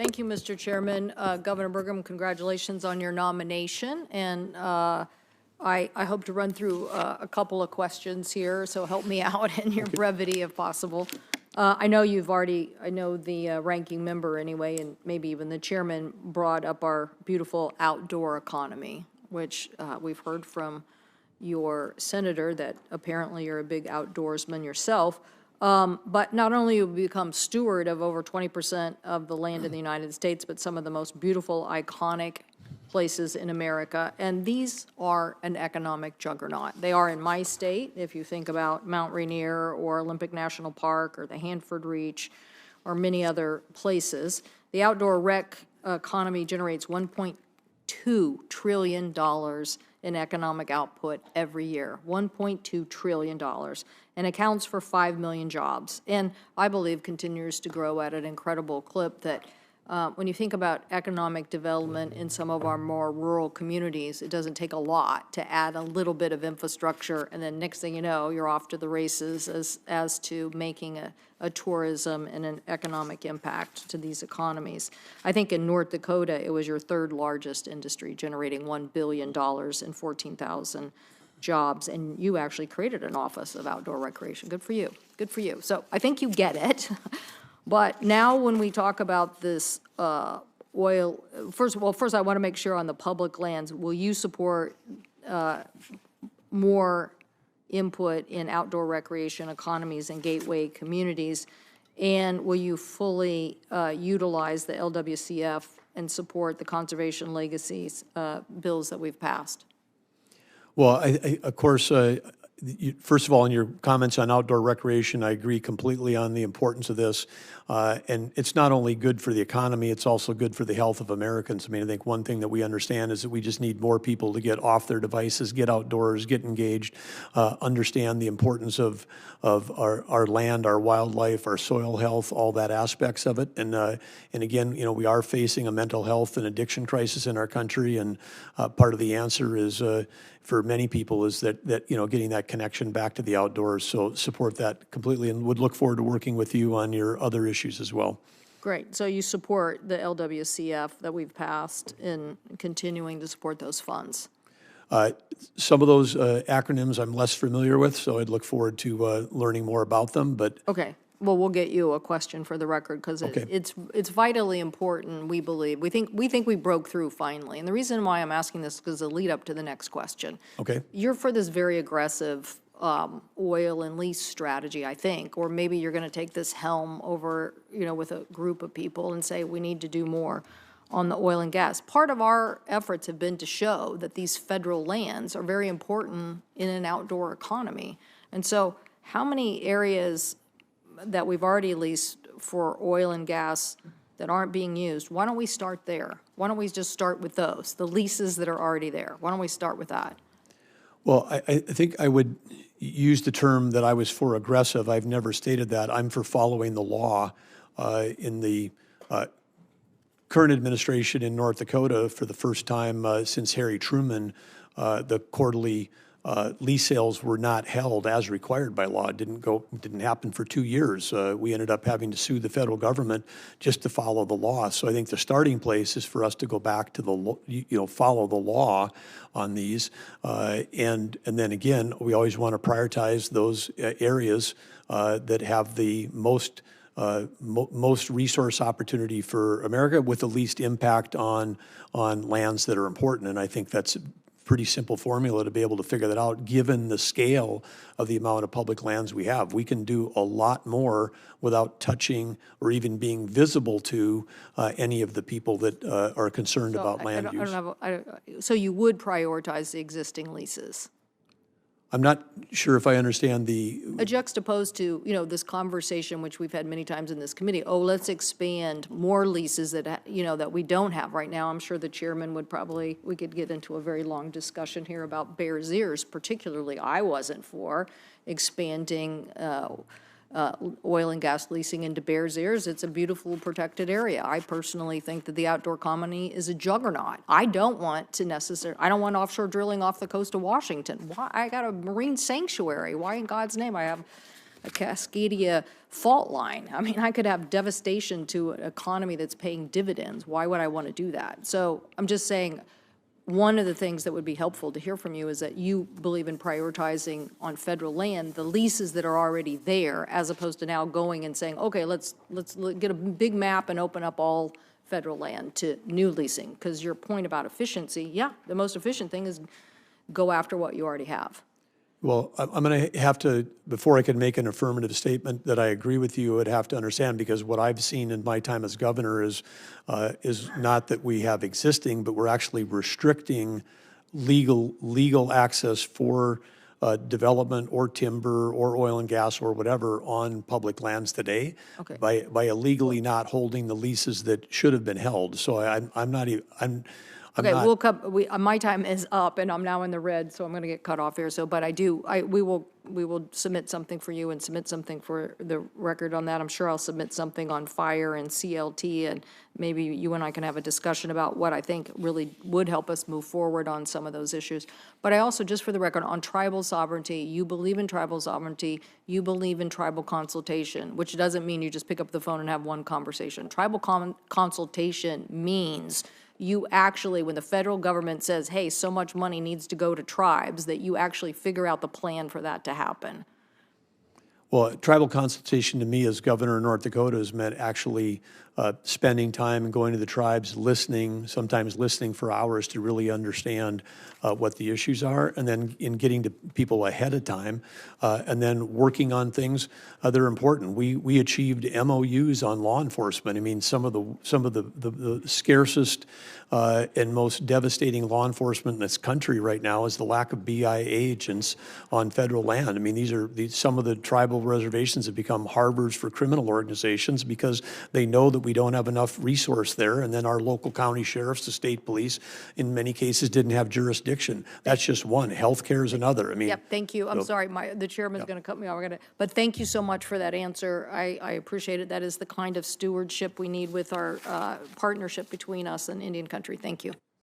Thank you, Mr. Chairman. Governor Burgum, congratulations on your nomination. And I hope to run through a couple of questions here, so help me out in your brevity if possible. I know the ranking member anyway, and maybe even the chairman brought up our beautiful outdoor economy, which we've heard from your senator that apparently you're a big outdoorsman yourself. But not only will you become steward of over 20% of the land in the United States, but some of the most beautiful, iconic places in America. And these are an economic juggernaut. They are in my state, if you think about Mount Rainier or Olympic National Park or the Hanford Reach or many other places. The outdoor rec economy generates $1.2 trillion in economic output every year, $1.2 trillion, and accounts for 5 million jobs. And I believe continues to grow at an incredible clip that when you think about economic development in some of our more rural communities, it doesn't take a lot to add a little bit of infrastructure, and then next thing you know, you're off to the races as to making a tourism and an economic impact to these economies. I think in North Dakota, it was your third largest industry, generating $1 billion and 14,000 jobs, and you actually created an office of outdoor recreation. Good for you. Good for you. So I think you get it. But now when we talk about this oil, first I want to make sure on the public lands, will you support more input in outdoor recreation economies and gateway communities? And will you fully utilize the LWCF and support the conservation legacies bills that we've passed? Well, of course, first of all, in your comments on outdoor recreation, I agree completely on the importance of this. And it's not only good for the economy, it's also good for the health of Americans. I mean, I think one thing that we understand is that we just need more people to get off their devices, get outdoors, get engaged, understand the importance of our land, our wildlife, our soil health, all that aspects of it. And again, you know, we are facing a mental health and addiction crisis in our country, and part of the answer is for many people is that you know, getting that connection back to the outdoors. So support that completely, and would look forward to working with you on your other issues as well. Great. So you support the LWCF that we've passed in continuing to support those funds? Some of those acronyms I'm less familiar with, so I'd look forward to learning more about them. But okay. Well, we'll get you a question for the record because it's vitally important. We believe we think we broke through finally, and the reason why I'm asking this is because the lead up to the next question. Okay. You're for this very aggressive oil and lease strategy, I think, or maybe you're going to take this helm over, you know, with a group of people and say we need to do more on the oil and gas. Part of our efforts have been to show that these federal lands are very important in an outdoor economy, and so how many areas that we've already leased for oil and gas that aren't being used, why don't we start there? Why don't we just start with those, the leases that are already there? Why don't we start with that? Well, I think I would use the term that I was for aggressive. I've never stated that. I'm for following the law. In the current administration in North Dakota, for the first time since Harry Truman, the quarterly lease sales were not held as required by law. It didn't happen for 2 years. We ended up having to sue the federal government just to follow the law. So I think the starting place is for us to go back to follow the law on these, and then again, we always want to prioritize those areas that have the most resource opportunity for America with the least impact on lands that are important. And I think that's pretty simple formula to be able to figure that out, given the scale of the amount of public lands we have. We can do a lot more without touching or even being visible to any of the people that are concerned about land use. So you would prioritize the existing leases? I'm not sure if I understand juxtaposed to, you know, this conversation, which we've had many times in this committee, let's expand more leases that, you know, that we don't have right now. I'm sure the chairman would we could get into a very long discussion here about Bears Ears, particularly. I wasn't for expanding oil and gas leasing into Bears Ears. It's a beautiful protected area. I personally think that the outdoor economy is a juggernaut. I don't want offshore drilling off the coast of Washington. Why? I got a marine sanctuary. Why in God's name? I have a Cascadia fault line. I mean, I could have devastation to an economy that's paying dividends. Why would I want to do that? So I'm just saying, one of the things that would be helpful to hear from you is that you believe in prioritizing on federal land the leases that are already there, as opposed to now going and saying, okay, let's get a big map and open up all federal land to new leasing. Because your point about efficiency, yeah, the most efficient thing is go after what you already have. Well, I'm going to have to, before I can make an affirmative statement that I agree with you, I'd have to understand, because what I've seen in my time as governor is not that we have existing, but we're actually restricting legal access for development or timber or oil and gas or whatever on public lands today. Okay. By illegally not holding the leases that should have been held. So I'm not even, I'm Okay, not- we'll come, my time is up, and I'm now in the red, so I'm going to get cut off here. So, but we will submit something for you and submit something for the record on that. I'm sure I'll submit something on fire and CLT, and maybe you and I can have a discussion about what I think really would help us move forward on some of those issues. But I also, just for the record, on tribal sovereignty, you believe in tribal sovereignty, you believe in tribal consultation, which doesn't mean you just pick up the phone and have one conversation. Tribal consultation means you actually, when the federal government says, hey, so much money needs to go to tribes, that you actually figure out the plan for that to happen. Well, tribal consultation to me as governor of North Dakota has meant actually spending time and going to the tribes, listening, sometimes listening for hours to really understand what the issues are, and then in getting to people ahead of time, and then working on things that are important. We achieved MOUs on law enforcement. I mean, some of the scarcest and most devastating law enforcement in this country right now is the lack of BIA agents on federal land. I mean, some of the tribal reservations have become harbors for criminal organizations because they know that we don't have enough resource there, and then our local county sheriffs, the state police, in many cases didn't have jurisdiction. That's just one. Healthcare is another. I mean, Yep, thank you. I'm sorry, the chairman's going to cut me off. But thank you so much for that answer. I appreciate it. That is the kind of stewardship we need with our partnership between us and Indian country. Thank you.